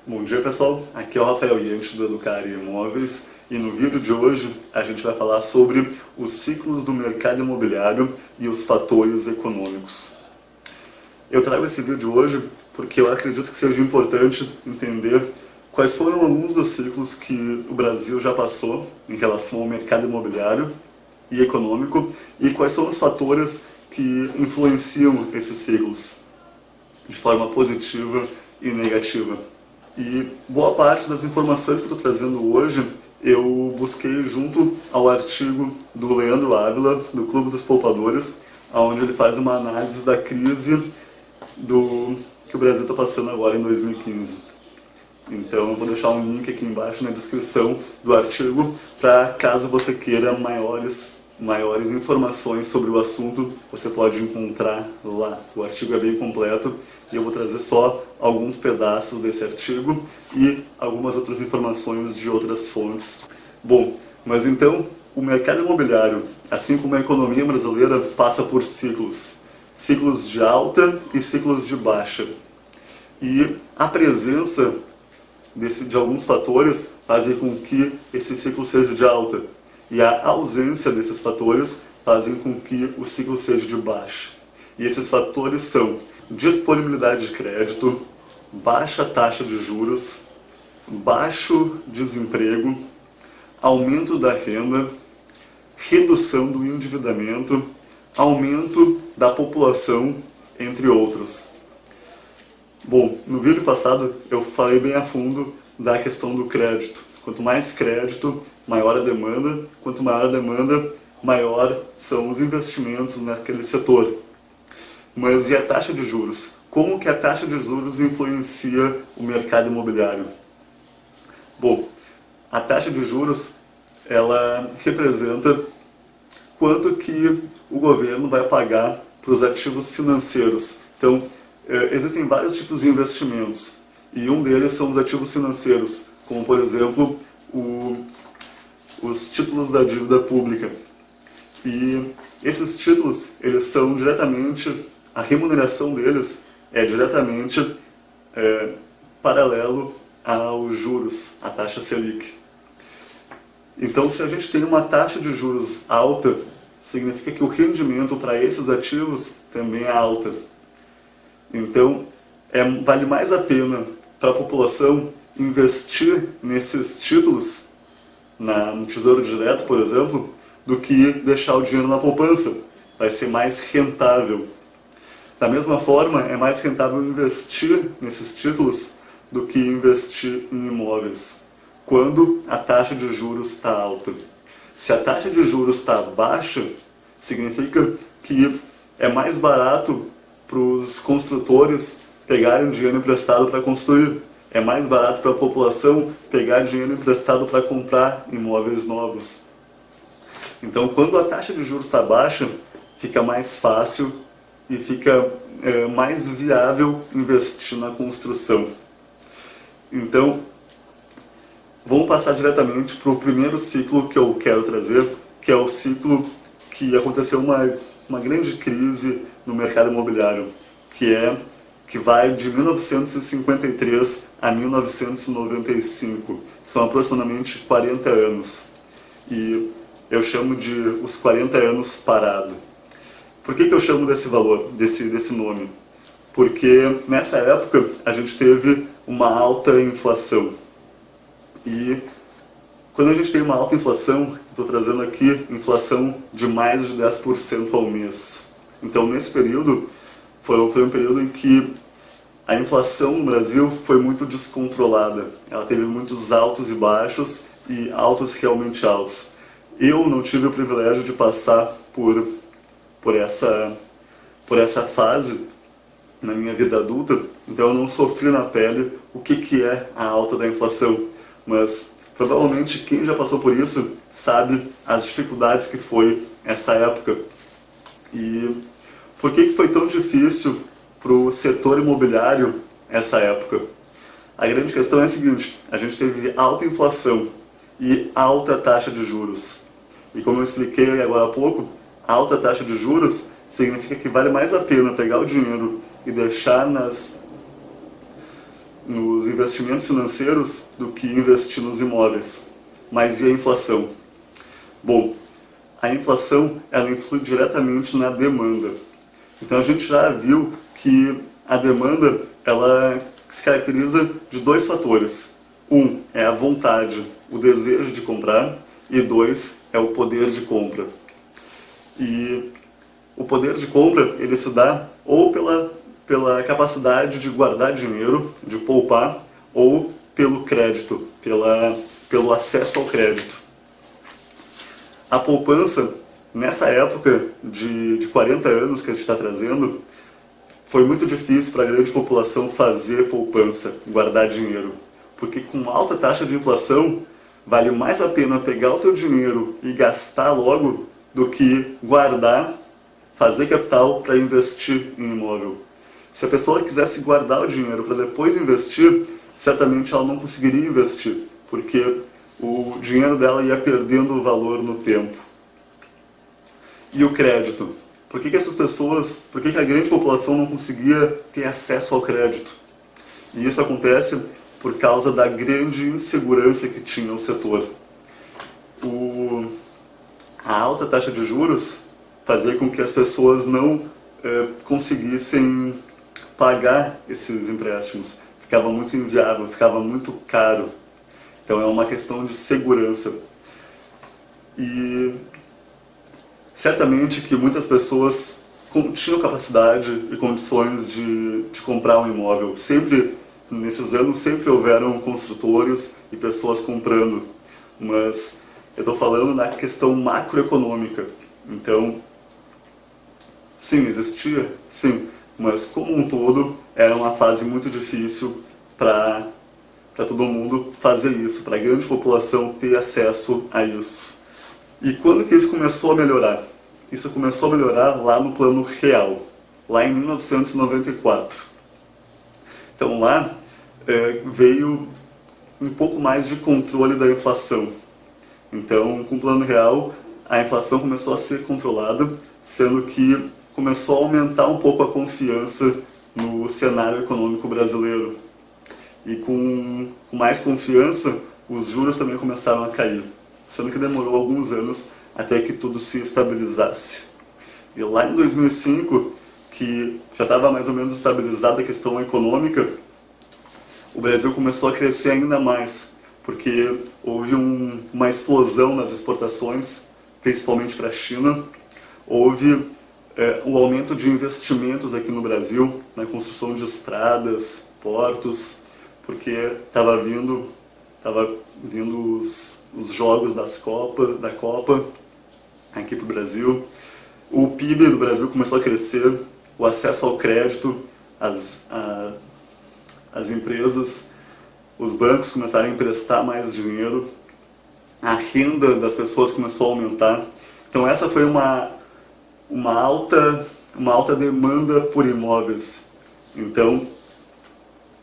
Bom dia pessoal, aqui é o Rafael Yanchi do Educare Imóveis e no vídeo de hoje a gente vai falar sobre os ciclos do mercado imobiliário e os fatores econômicos. Eu trago esse vídeo hoje porque eu acredito que seja importante entender quais foram alguns dos ciclos que o Brasil já passou em relação ao mercado imobiliário e econômico e quais são os fatores que influenciam esses ciclos de forma positiva e negativa. E boa parte das informações que eu estou trazendo hoje eu busquei junto ao artigo do Leandro Ávila, do Clube dos Poupadores, onde ele faz uma análise da crise que o Brasil está passando agora em 2015. Então eu vou deixar um link aqui embaixo na descrição do artigo para caso você queira maiores informações sobre o assunto, você pode encontrar lá. O artigo é bem completo e eu vou trazer só alguns pedaços desse artigo e algumas outras informações de outras fontes. Bom, mas então o mercado imobiliário, assim como a economia brasileira, passa por ciclos. Ciclos de alta e ciclos de baixa. E a presença de alguns fatores fazem com que esse ciclo seja de alta. E a ausência desses fatores fazem com que o ciclo seja de baixa. E esses fatores são disponibilidade de crédito, baixa taxa de juros, baixo desemprego, aumento da renda, redução do endividamento, aumento da população, entre outros. Bom, no vídeo passado eu falei bem a fundo da questão do crédito. Quanto mais crédito, maior a demanda. Quanto maior a demanda, maior são os investimentos naquele setor. Mas e a taxa de juros? Como que a taxa de juros influencia o mercado imobiliário? Bom, a taxa de juros, ela representa quanto que o governo vai pagar para os ativos financeiros. Então, existem vários tipos de investimentos, e um deles são os ativos financeiros, como por exemplo, os títulos da dívida pública. E esses títulos, eles são diretamente, a remuneração deles é diretamente paralelo aos juros, à taxa Selic. Então, se a gente tem uma taxa de juros alta, significa que o rendimento para esses ativos também é alta. Então, vale mais a pena para a população investir nesses títulos, no Tesouro Direto, por exemplo, do que deixar o dinheiro na poupança. Vai ser mais rentável. Da mesma forma, é mais rentável investir nesses títulos do que investir em imóveis, quando a taxa de juros está alta. Se a taxa de juros está baixa, significa que é mais barato para os construtores pegarem dinheiro emprestado para construir. É mais barato para a população pegar dinheiro emprestado para comprar imóveis novos. Então, quando a taxa de juros está baixa, fica mais fácil e fica mais viável investir na construção. Então, vamos passar diretamente para o primeiro ciclo que eu quero trazer, que é o ciclo que aconteceu uma grande crise no mercado imobiliário, que vai de 1953 a 1995. São aproximadamente 40 anos. E eu chamo de os 40 anos parado. Por que eu chamo desse valor, desse nome? Porque nessa época a gente teve uma alta inflação. E quando a gente tem uma alta inflação, estou trazendo aqui inflação de mais de 10% ao mês. Então nesse período, foi um período em que a inflação no Brasil foi muito descontrolada. Ela teve muitos altos e baixos, e altos realmente altos. Eu não tive o privilégio de passar por essa fase na minha vida adulta, então eu não sofri na pele o que é a alta da inflação. Mas provavelmente quem já passou por isso sabe as dificuldades que foi essa época. E por que foi tão difícil para o setor imobiliário essa época? A grande questão é a seguinte: a gente teve alta inflação e alta taxa de juros. E como eu expliquei agora há pouco, alta taxa de juros significa que vale mais a pena pegar o dinheiro e deixar nos investimentos financeiros do que investir nos imóveis. Mas e a inflação? Bom, a inflação ela influi diretamente na demanda. Então a gente já viu que a demanda ela se caracteriza de dois fatores. Um é a vontade, o desejo de comprar, e dois é o poder de compra. E o poder de compra ele se dá ou pela capacidade de guardar dinheiro, de poupar, ou pelo crédito, pelo acesso ao crédito. A poupança, nessa época de 40 anos que a gente está trazendo, foi muito difícil para a grande população fazer poupança, guardar dinheiro. Porque com alta taxa de inflação, vale mais a pena pegar o teu dinheiro e gastar logo do que guardar, fazer capital para investir em imóvel. Se a pessoa quisesse guardar o dinheiro para depois investir, certamente ela não conseguiria investir, porque o dinheiro dela ia perdendo o valor no tempo. E o crédito? Por que a grande população não conseguia ter acesso ao crédito? E isso acontece por causa da grande insegurança que tinha o setor. A alta taxa de juros fazia com que as pessoas não conseguissem pagar esses empréstimos. Ficava muito inviável, ficava muito caro. Então é uma questão de segurança. E certamente que muitas pessoas tinham capacidade e condições de comprar um imóvel. Nesses anos sempre houveram construtores e pessoas comprando. Mas eu estou falando na questão macroeconômica. Então, sim, existia, sim, mas como um todo era uma fase muito difícil para todo mundo fazer isso, para a grande população ter acesso a isso. E quando que isso começou a melhorar? Isso começou a melhorar lá no Plano Real, lá em 1994. Então lá veio um pouco mais de controle da inflação. Então, com o Plano Real, a inflação começou a ser controlada, sendo que começou a aumentar um pouco a confiança no cenário econômico brasileiro. E com mais confiança, os juros também começaram a cair, sendo que demorou alguns anos até que tudo se estabilizasse. E lá em 2005, que já estava mais ou menos estabilizada a questão econômica, o Brasil começou a crescer ainda mais, porque houve uma explosão nas exportações, principalmente para a China. Houve o aumento de investimentos aqui no Brasil, na construção de estradas, portos, porque estava vindo os jogos da Copa aqui para o Brasil. O PIB do Brasil começou a crescer, o acesso ao crédito, as empresas, os bancos começaram a emprestar mais dinheiro, a renda das pessoas começou a aumentar. Então essa foi uma alta demanda por imóveis. Então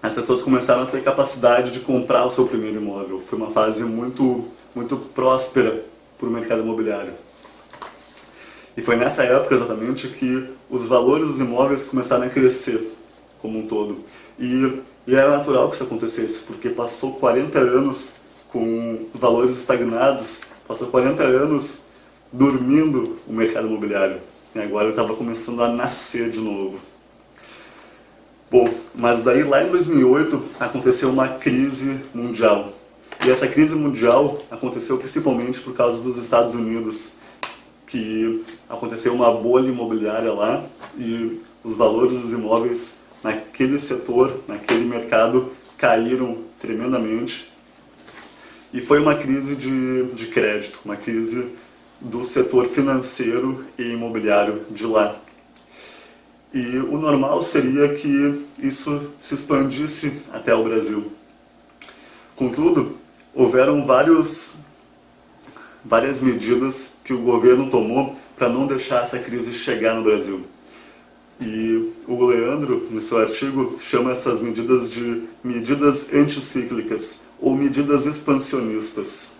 as pessoas começaram a ter capacidade de comprar o seu primeiro imóvel. Foi uma fase muito, muito próspera para o mercado imobiliário. E foi nessa época exatamente que os valores dos imóveis começaram a crescer como um todo. E era natural que isso acontecesse, porque passou 40 anos com valores estagnados, passou 40 anos dormindo o mercado imobiliário. E agora ele estava começando a nascer de novo. Bom, mas daí lá em 2008 aconteceu uma crise mundial. E essa crise mundial aconteceu principalmente por causa dos Estados Unidos, que aconteceu uma bolha imobiliária lá e os valores dos imóveis naquele setor, naquele mercado, caíram tremendamente. E foi uma crise de crédito, uma crise do setor financeiro e imobiliário de lá. E o normal seria que isso se expandisse até o Brasil. Contudo, houveram várias medidas que o governo tomou para não deixar essa crise chegar no Brasil. E o Leandro, no seu artigo, chama essas medidas de medidas anticíclicas ou medidas expansionistas.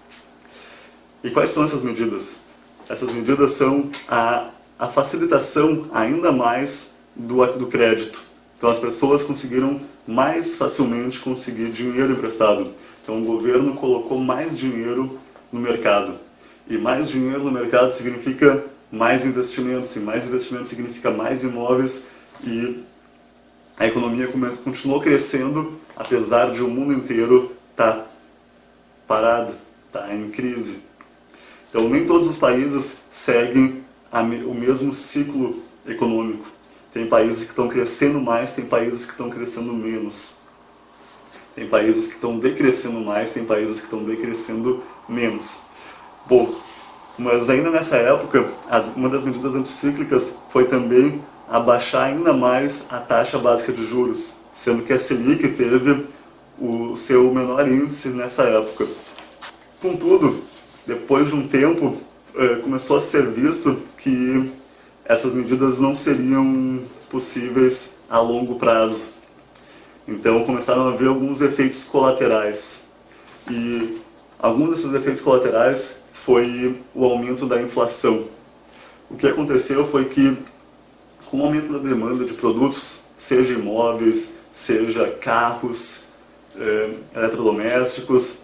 E quais são essas medidas? Essas medidas são a facilitação ainda mais do crédito. Então as pessoas conseguiram mais facilmente conseguir dinheiro emprestado. Então o governo colocou mais dinheiro no mercado. E mais dinheiro no mercado significa mais investimentos, e mais investimentos significa mais imóveis, e a economia continuou crescendo, apesar de o mundo inteiro estar parado, estar em crise. Então nem todos os países seguem o mesmo ciclo econômico. Tem países que estão crescendo mais, tem países que estão crescendo menos. Tem países que estão decrescendo mais, tem países que estão decrescendo menos. Bom, mas ainda nessa época, uma das medidas anticíclicas foi também abaixar ainda mais a taxa básica de juros, sendo que a Selic teve o seu menor índice nessa época. Contudo, depois de um tempo, começou a ser visto que essas medidas não seriam possíveis a longo prazo. Então começaram a haver alguns efeitos colaterais. E algum desses efeitos colaterais foi o aumento da inflação. O que aconteceu foi que, com o aumento da demanda de produtos, seja imóveis, seja carros, eletrodomésticos,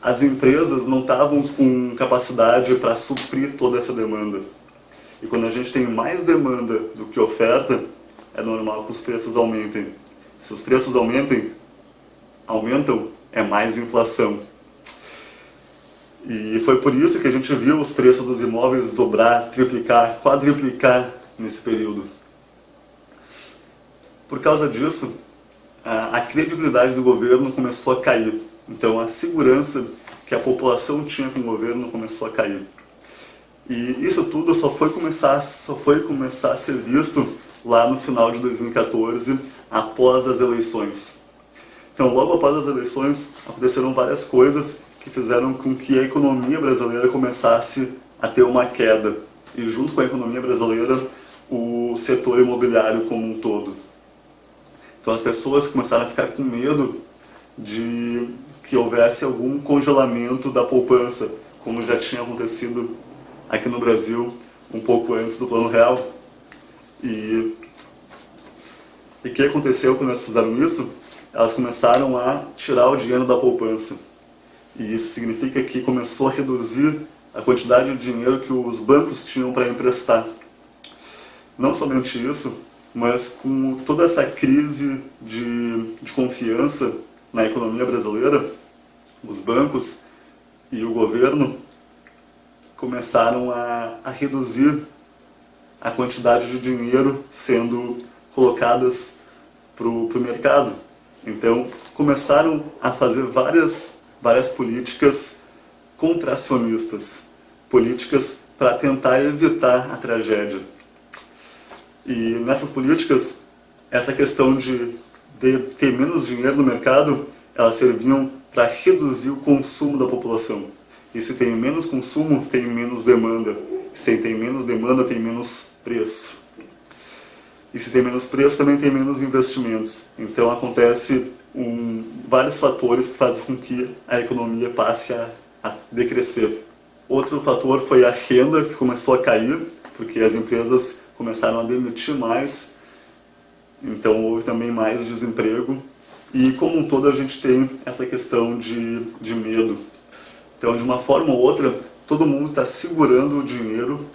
as empresas não estavam com capacidade para suprir toda essa demanda. E quando a gente tem mais demanda do que oferta, é normal que os preços aumentem. Se os preços aumentam, é mais inflação. E foi por isso que a gente viu os preços dos imóveis dobrar, triplicar, quadriplicar nesse período. Por causa disso, a credibilidade do governo começou a cair. Então a segurança que a população tinha com o governo começou a cair. E isso tudo só foi começar a ser visto lá no final de 2014, após as eleições. Então, logo após as eleições, aconteceram várias coisas que fizeram com que a economia brasileira começasse a ter uma queda. E junto com a economia brasileira, o setor imobiliário como um todo. Então as pessoas começaram a ficar com medo de que houvesse algum congelamento da poupança, como já tinha acontecido aqui no Brasil um pouco antes do Plano Real. E o que aconteceu quando elas fizeram isso? Elas começaram a tirar o dinheiro da poupança. E isso significa que começou a reduzir a quantidade de dinheiro que os bancos tinham para emprestar. Não somente isso, mas com toda essa crise de confiança na economia brasileira, os bancos e o governo começaram a reduzir a quantidade de dinheiro sendo colocadas para o mercado. Então, começaram a fazer várias políticas contracionistas, políticas para tentar evitar a tragédia. E nessas políticas, essa questão de ter menos dinheiro no mercado, elas serviam para reduzir o consumo da população. E se tem menos consumo, tem menos demanda. Se tem menos demanda, tem menos preço. E se tem menos preço, também tem menos investimentos. Então acontece vários fatores que fazem com que a economia passe a decrescer. Outro fator foi a renda, que começou a cair, porque as empresas começaram a demitir mais, então houve também mais desemprego. E como um todo a gente tem essa questão de medo. Então, de uma forma ou outra, todo mundo está segurando o dinheiro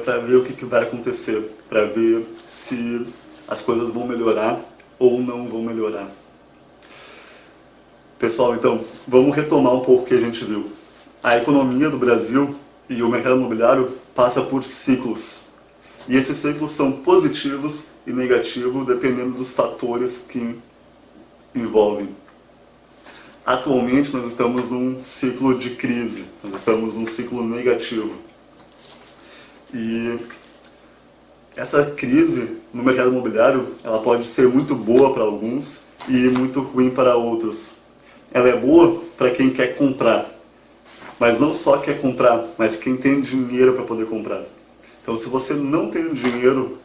para ver o que vai acontecer, para ver se as coisas vão melhorar ou não vão melhorar. Pessoal, então, vamos retomar um pouco o que a gente viu. A economia do Brasil e o mercado imobiliário passa por ciclos. E esses ciclos são positivos e negativos dependendo dos fatores que envolvem. Atualmente nós estamos num ciclo de crise, nós estamos num ciclo negativo. E essa crise no mercado imobiliário, ela pode ser muito boa para alguns e muito ruim para outros. Ela é boa para quem quer comprar, mas não só quer comprar, mas quem tem dinheiro para poder comprar. Então, se você não tem dinheiro,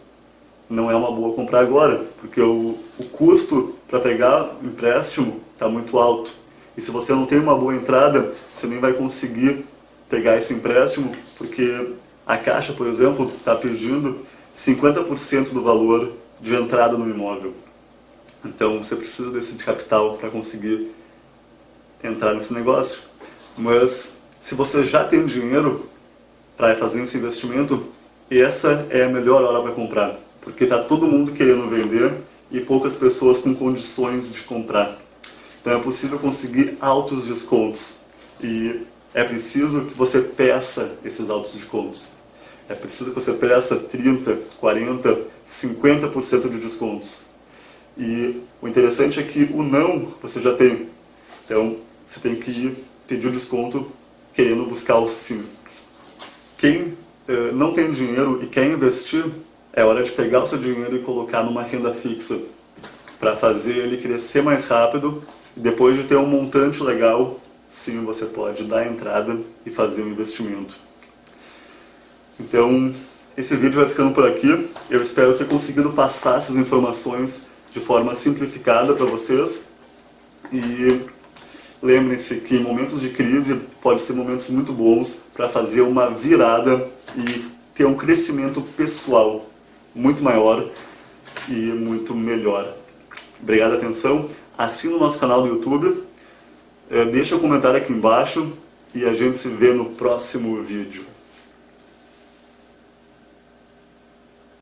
não é uma boa comprar agora, porque o custo para pegar empréstimo está muito alto. E se você não tem uma boa entrada, você nem vai conseguir pegar esse empréstimo, porque a Caixa, por exemplo, está pedindo 50% do valor de entrada no imóvel. Então você precisa desse capital para conseguir entrar nesse negócio. Mas se você já tem dinheiro para fazer esse investimento, essa é a melhor hora para comprar, porque está todo mundo querendo vender e poucas pessoas com condições de comprar. Então é possível conseguir altos descontos e é preciso que você peça esses altos descontos. É preciso que você peça 30, 40, 50% de descontos. E o interessante é que o não você já tem. Então você tem que pedir o desconto querendo buscar o sim. Quem não tem dinheiro e quer investir, é hora de pegar o seu dinheiro e colocar numa renda fixa para fazer ele crescer mais rápido. E depois de ter um montante legal, sim, você pode dar a entrada e fazer um investimento. Então, esse vídeo vai ficando por aqui. Eu espero ter conseguido passar essas informações de forma simplificada para vocês. E lembrem-se que em momentos de crise pode ser momentos muito bons para fazer uma virada e ter um crescimento pessoal muito maior e muito melhor. Obrigado pela atenção. Assina o nosso canal do YouTube, deixa um comentário aqui embaixo e a gente se vê no próximo vídeo.